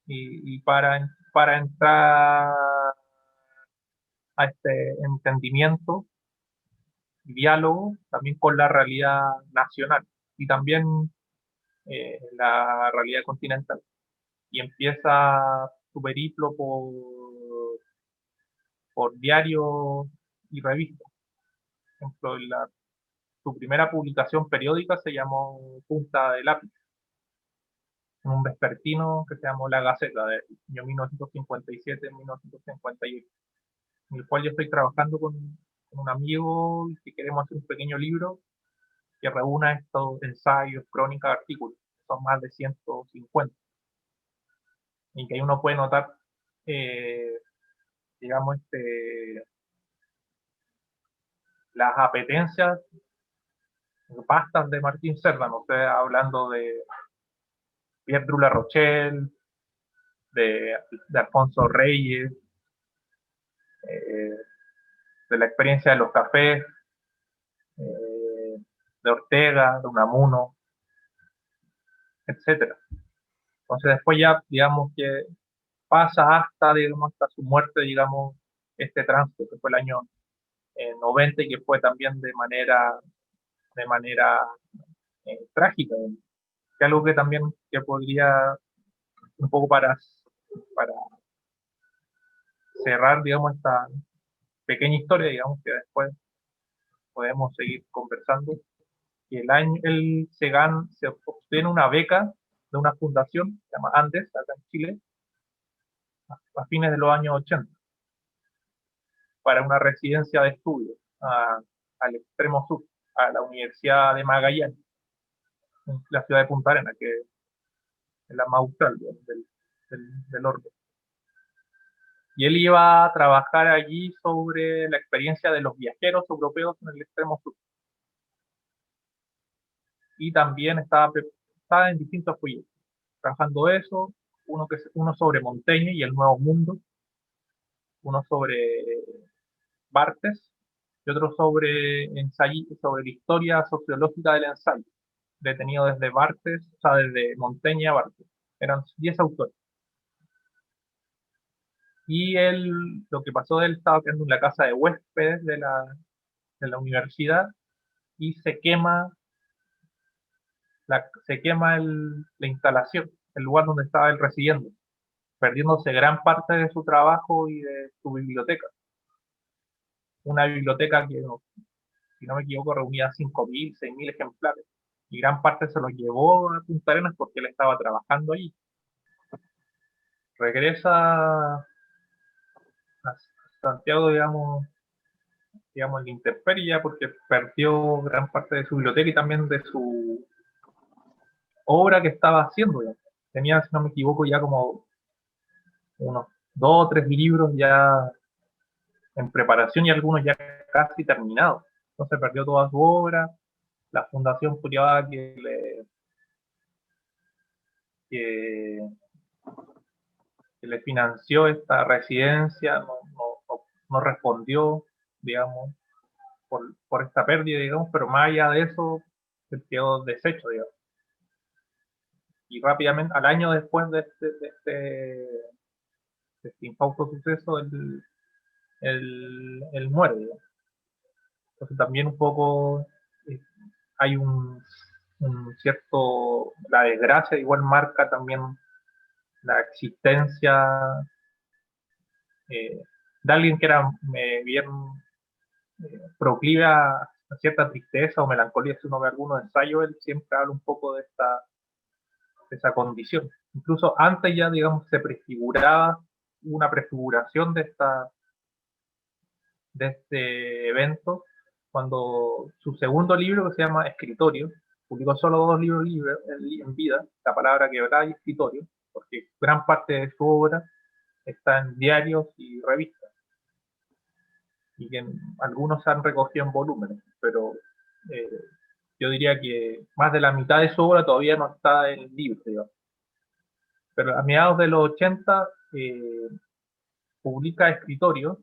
y para entrar a este entendimiento, diálogo también con la realidad nacional y también la realidad continental. Y empieza su periplo por diarios y revistas. Por ejemplo, su primera publicación periódica se llamó Punta de Lápiz, en un vespertino que se llamó La Gaceta, del año 1957-1958, en el cual yo estoy trabajando con un amigo que queremos hacer un pequeño libro que reúna estos ensayos, crónicas, artículos. Son más de 150. Y que ahí uno puede notar, eh, digamos, las apetencias vastas de Martín Cerda, no sé, hablando de Pierre de la Rochelle, de Alfonso Reyes, eh, de la experiencia de los cafés, de Ortega, de Unamuno, etcétera. Entonces después ya, digamos que pasa digamos, hasta su muerte, digamos, este tránsito, que fue el año 90 y que fue también de manera trágica, que algo que también que podría, un poco para cerrar, digamos, esta pequeña historia, digamos, que después podemos seguir conversando. Y se obtiene una beca de una fundación, que se llama Andes, acá en Chile, a fines de los años 80, para una residencia de estudio al extremo sur, a la Universidad de Magallanes, en la ciudad de Punta Arenas, que es la más austral del orbe. Y él iba a trabajar allí sobre la experiencia de los viajeros europeos en el extremo sur. Y también estaba en distintos proyectos, trabajando eso, uno sobre Montaigne y el Nuevo Mundo, uno sobre Barthes y otro sobre la historia sociológica del ensayo, detenido desde Barthes, o sea, desde Montaigne a Barthes. Eran 10 autores. Y lo que pasó, él estaba quedando en la casa de huéspedes de la universidad y la instalación, el lugar donde estaba él residiendo, perdiéndose gran parte de su trabajo y de su biblioteca. Una biblioteca que, si no me equivoco, reunía 5.000, 6.000 ejemplares. y gran parte se lo llevó a Punta Arenas porque él estaba trabajando allí. Regresa a Santiago, digamos, en la intemperie ya porque perdió gran parte de su biblioteca y también de su obra que estaba haciendo. Ya. Tenía, si no me equivoco, ya como unos 2 o 3 libros ya en preparación y algunos ya casi terminados. Entonces perdió toda su obra. La fundación privada que, que le financió esta residencia no respondió, digamos, por esta pérdida, digamos, pero más allá de eso, se quedó deshecho, digamos. Y rápidamente, al año después de este infausto suceso, él muere, digamos. Entonces también un poco hay un cierto, la desgracia igual marca también la existencia de alguien que era bien proclive a cierta tristeza o melancolía. Si uno ve algunos ensayos, él siempre habla un poco de esa condición. Incluso antes ya, digamos, se prefiguraba una prefiguración de este evento, cuando su segundo libro, que se llama Escritorio, publicó solo 2 libros en vida, La palabra quebrada y Escritorio, porque gran parte de su obra está en diarios y revistas, y que algunos se han recogido en volúmenes, pero eh, yo diría que más de la mitad de su obra todavía no está en libro, digamos. Pero a mediados de los 80 publica Escritorio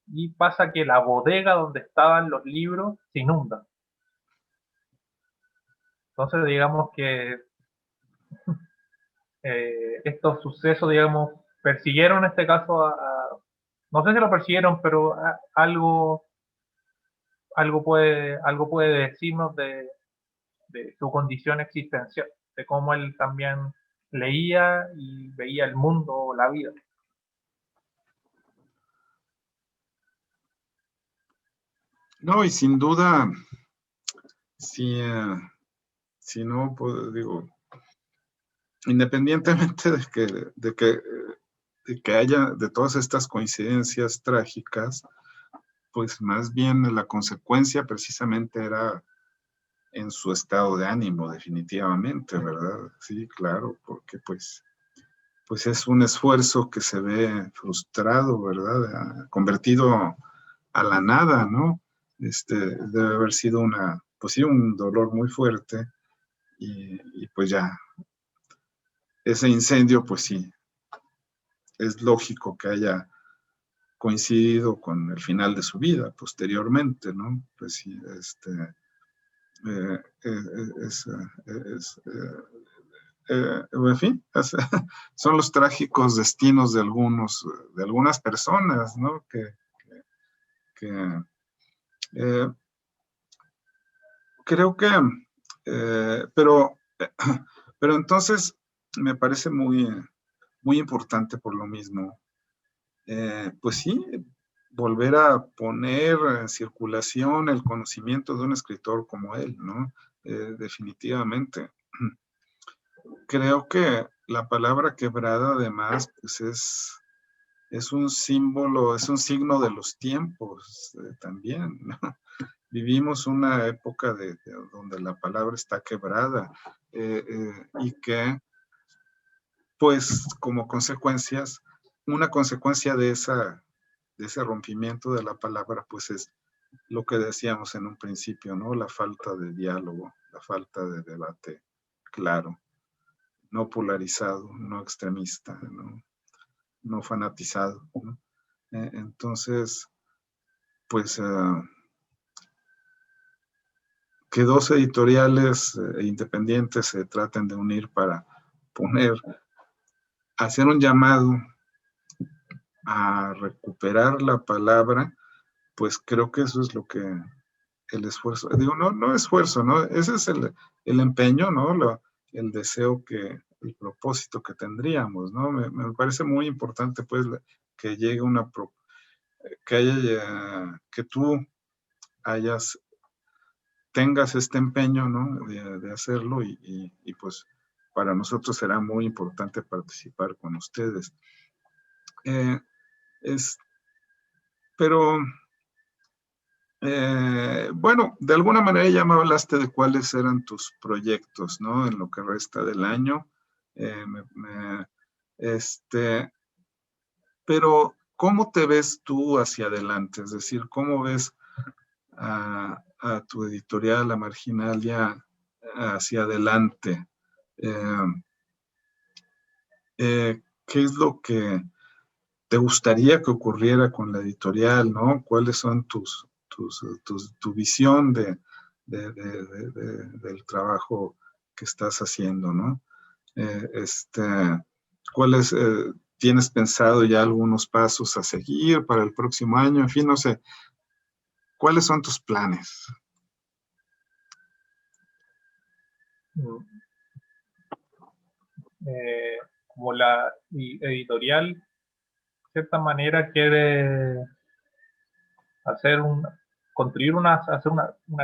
y pasa que la bodega donde estaban los libros se inunda. Entonces, digamos que estos sucesos, digamos, persiguieron en este caso no sé si lo persiguieron, pero algo puede decirnos de su condición existencial, de cómo él también leía y veía el mundo, la vida. No, y sin duda, si, si no, pues, digo, independientemente de que haya de todas estas coincidencias trágicas, pues más bien la consecuencia precisamente era en su estado de ánimo, definitivamente, ¿verdad? Sí, claro, porque pues es un esfuerzo que se ve frustrado, ¿verdad? Convertido a la nada, ¿no? Debe haber sido pues sí, un dolor muy fuerte y pues ya, ese incendio, pues sí, es lógico que haya coincidido con el final de su vida posteriormente, ¿no? Pues sí, en fin, son los trágicos destinos de algunas personas, ¿no? Que eh, creo que, pero entonces me parece muy importante por lo mismo, pues sí, volver a poner en circulación el conocimiento de un escritor como él, ¿no? Definitivamente. Creo que la palabra quebrada, además, pues es un símbolo, es un signo de los tiempos también, ¿no? Vivimos una época donde la palabra está quebrada y que, pues, como consecuencias, una consecuencia de ese rompimiento de la palabra, pues es lo que decíamos en un principio, ¿no? La falta de diálogo, la falta de debate claro, no polarizado, no extremista, no fanatizado, ¿no? Entonces, pues que dos editoriales independientes se traten de unir para hacer un llamado a recuperar la palabra, pues creo que eso es lo que el esfuerzo, digo, no esfuerzo, ¿no? Ese es el empeño, ¿no? El deseo el propósito que tendríamos, ¿no? Me parece muy importante, pues, que llegue que tú hayas tengas este empeño, ¿no? De hacerlo y pues para nosotros será muy importante participar con ustedes. Pero bueno, de alguna manera ya me hablaste de cuáles eran tus proyectos, ¿no? En lo que resta del año. Pero, ¿cómo te ves tú hacia adelante? Es decir, ¿cómo ves a tu editorial, La Marginalia, hacia adelante? ¿Qué es lo que te gustaría que ocurriera con la editorial, ¿no? ¿Cuáles son tu visión del trabajo que estás haciendo, ¿no? ¿Cuáles tienes pensado ya algunos pasos a seguir para el próximo año? En fin, no sé, ¿cuáles son tus planes? Como la editorial, de cierta manera, quiere hacer una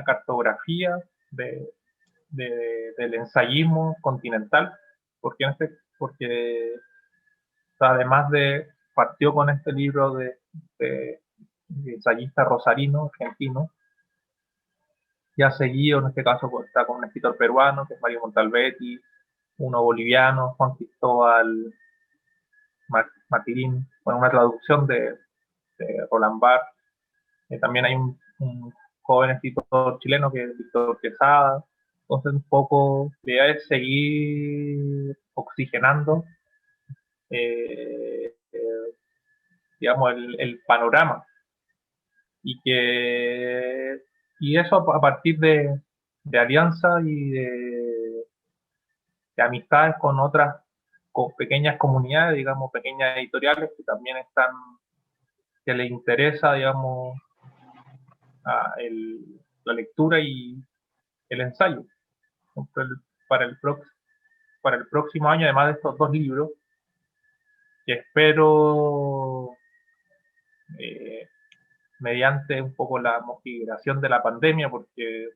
cartografía del ensayismo continental, porque, además partió con este libro de ensayista rosarino, argentino, y ha seguido, en este caso está con un escritor peruano, que es Mario Montalbetti, uno boliviano, Juan Cristóbal Matirín, bueno, una traducción de Roland Barthes. También hay un joven escritor chileno que es Víctor Quesada. Entonces, un poco la idea es seguir oxigenando, digamos, el panorama. Y eso a partir de alianza y de amistades con otras pequeñas comunidades, digamos, pequeñas editoriales que también que les interesa, digamos, la lectura y el ensayo. Para el próximo año, además de estos 2 libros, que espero, mediante un poco la motivación de la pandemia, porque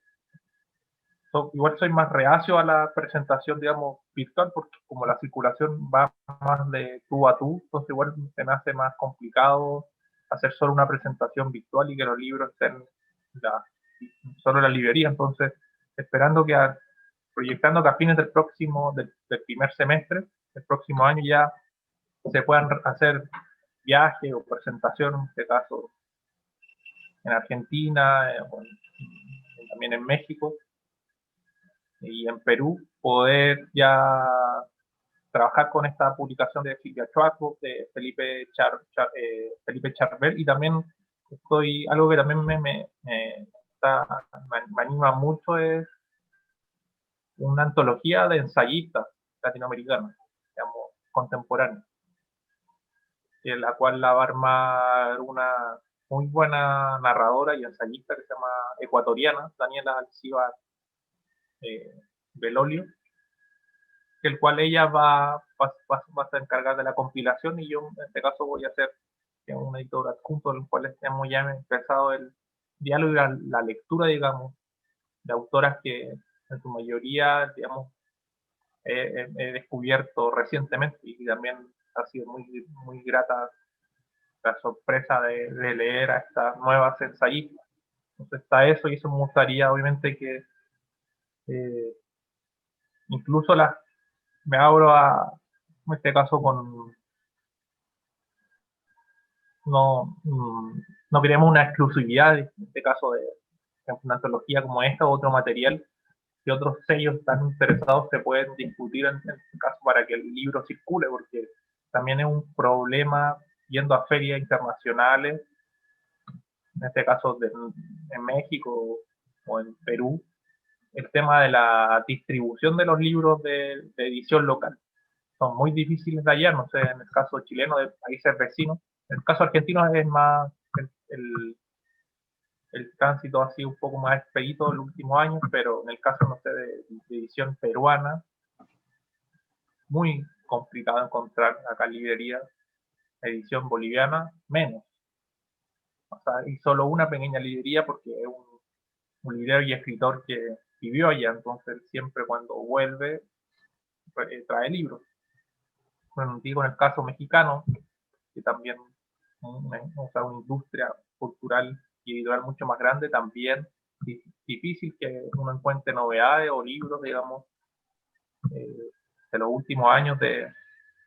igual soy más reacio a la presentación, digamos, virtual, porque como la circulación va más de tú a tú, entonces igual se me hace más complicado hacer solo una presentación virtual y que los libros estén solo en la librería. Entonces, proyectando que a fines del primer semestre, del próximo año, ya se puedan hacer viajes o presentaciones, en este caso en Argentina, también en México y en Perú, poder ya trabajar con esta publicación de Silvia Schwarzkopf, de Felipe Charbel, y también algo que también me anima mucho es una antología de ensayistas latinoamericanos, digamos, contemporáneos, en la cual la va a armar una muy buena narradora y ensayista que se llama ecuatoriana, Daniela Alcibar Belolio, el cual ella va a ser encargada de la compilación, y yo en este caso voy a ser un editor adjunto, en el cual hemos ya empezado el diálogo y la lectura, digamos, de autoras que en su mayoría, digamos, he descubierto recientemente, y también ha sido muy, muy grata la sorpresa de leer a estas nuevas ensayistas. Entonces está eso, y eso me gustaría, obviamente, que incluso me abro en este caso, no queremos una exclusividad, en este caso, de una antología como esta o otro material, que otros sellos tan interesados se pueden discutir en este caso para que el libro circule, porque también es un problema yendo a ferias internacionales, en este caso en México o en Perú, el tema de la distribución de los libros de edición local. Son muy difíciles de hallar, no sé, en el caso chileno, de países vecinos. En el caso argentino es más, el tránsito ha sido un poco más expedito en los últimos años, pero en el caso, no sé, de edición peruana, muy complicado encontrar acá librerías. Edición boliviana, menos. O sea, y solo una pequeña librería, porque es un librero y escritor que vivió allá, entonces siempre cuando vuelve trae libros. Bueno, digo en el caso mexicano, que también o sea, una industria cultural y editorial mucho más grande, también es difícil que uno encuentre novedades o libros, digamos, de los últimos años de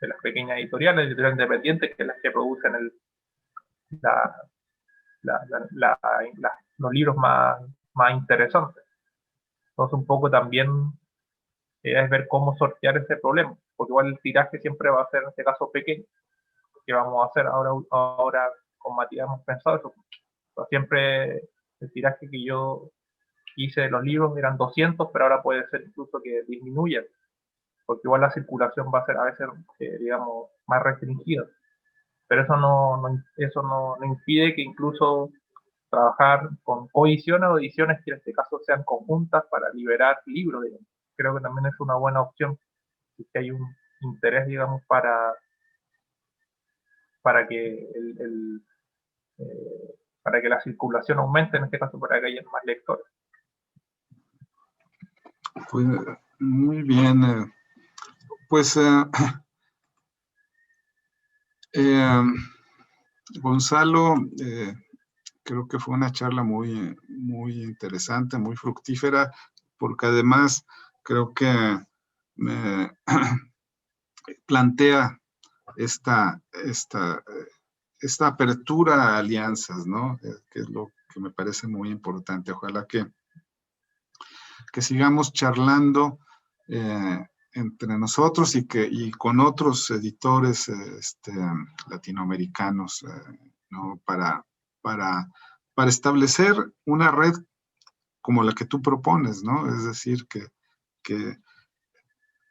las pequeñas editoriales independientes, que las que producen la, los libros más interesantes. Entonces, un poco también es ver cómo sortear ese problema, porque igual el tiraje siempre va a ser, en este caso, pequeño, que vamos a hacer ahora con Matías hemos pensado eso. O sea, siempre el tiraje que yo hice de los libros eran 200, pero ahora puede ser incluso que disminuya, porque igual la circulación va a ser a veces, digamos, más restringida. Pero eso no impide que incluso trabajar con coediciones o ediciones que en este caso sean conjuntas para liberar libros, digamos. Creo que también es una buena opción si hay un interés, digamos, para que para que la circulación aumente, en este caso para que haya más lectores. Pues muy bien, pues Gonzalo, creo que fue una charla muy, muy interesante, muy fructífera, porque además creo que me plantea esta apertura a alianzas, ¿no? Que es lo que me parece muy importante. Ojalá que sigamos charlando entre nosotros y con otros editores latinoamericanos, ¿no? Para establecer una red como la que tú propones, ¿no? Es decir, que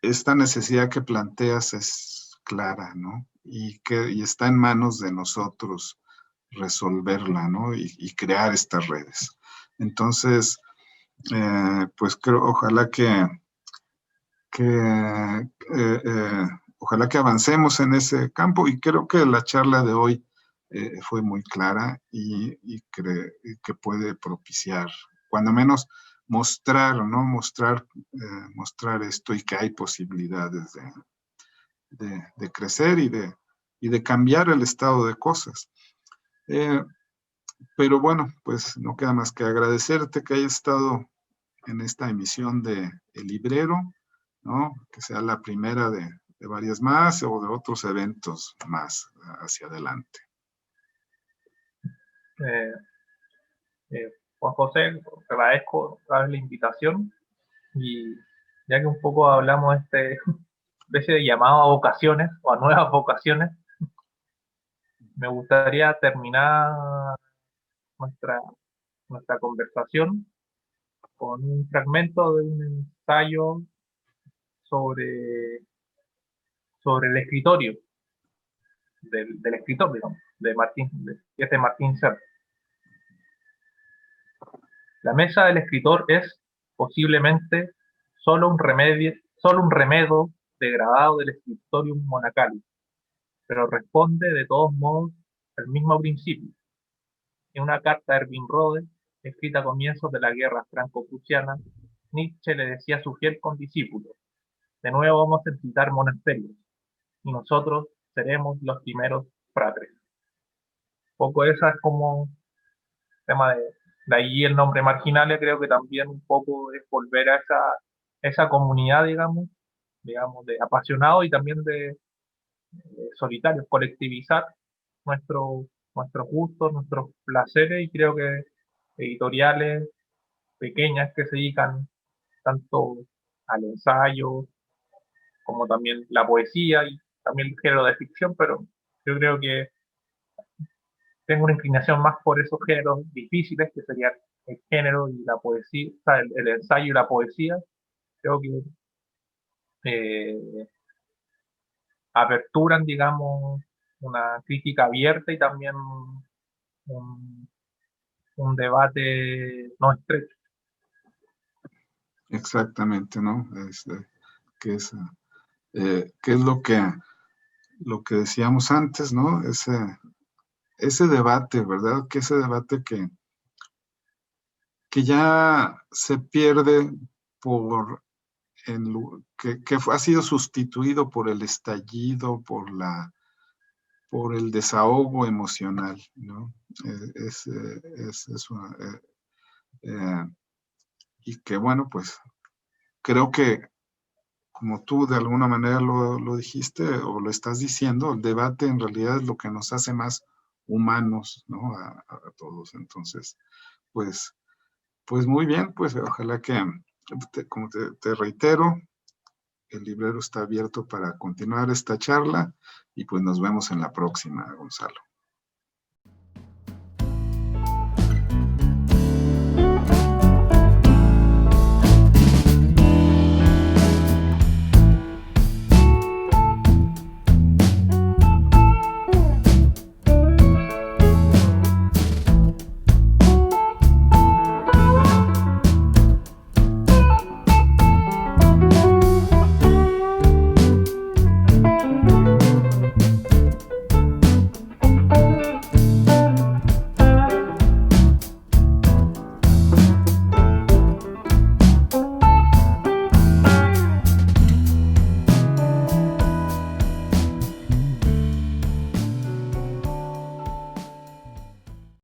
esta necesidad que planteas es clara, ¿no? Y está en manos de nosotros resolverla, ¿no? Y crear estas redes. Entonces, pues ojalá ojalá que avancemos en ese campo, y creo que la charla de hoy fue muy clara y que puede propiciar, cuando menos mostrar, ¿no? Mostrar esto, y que hay posibilidades de crecer y de cambiar el estado de cosas. Pero bueno, pues no queda más que agradecerte que hayas estado en esta emisión de El Librero, ¿no? Que sea la primera de varias más o de otros eventos más hacia adelante. Juan José, te agradezco la invitación, y ya que un poco hablamos de especie de llamado a vocaciones o a nuevas vocaciones, me gustaría terminar nuestra, nuestra conversación con un fragmento de un ensayo sobre, sobre el escritorio, del escritor, digamos, de Martín Serra. La mesa del escritor es posiblemente solo un remedio degradado del scriptorium monacalis, pero responde de todos modos al mismo principio. En una carta a Erwin Rode, escrita a comienzos de la guerra franco-prusiana, Nietzsche le decía a su fiel condiscípulo: de nuevo vamos a visitar monasterios, y nosotros seremos los primeros fratres. Un poco esa es como tema de ahí el nombre Marginales. Creo que también un poco es volver a esa comunidad, digamos, de apasionados y también de solitarios, colectivizar nuestros gustos, nuestros placeres, y creo que editoriales pequeñas que se dedican tanto al ensayo como también la poesía y también el género de ficción, pero yo creo que tengo una inclinación más por esos géneros difíciles, que serían el género y la poesía, o sea, el ensayo y la poesía. Creo que eh, aperturan, digamos, una crítica abierta y también un, un debate no estrecho. Exactamente, ¿no? Que es, que es lo que decíamos antes, ¿no? Ese debate, ¿verdad? Que ese debate que que ya se pierde por, ha sido sustituido por el estallido, por el desahogo emocional, ¿no? Eh, y que bueno, pues creo que como tú de alguna manera lo dijiste o lo estás diciendo, el debate en realidad es lo que nos hace más humanos, ¿no? A todos. Entonces, pues muy bien, pues ojalá que, como te reitero, el librero está abierto para continuar esta charla y pues nos vemos en la próxima, Gonzalo.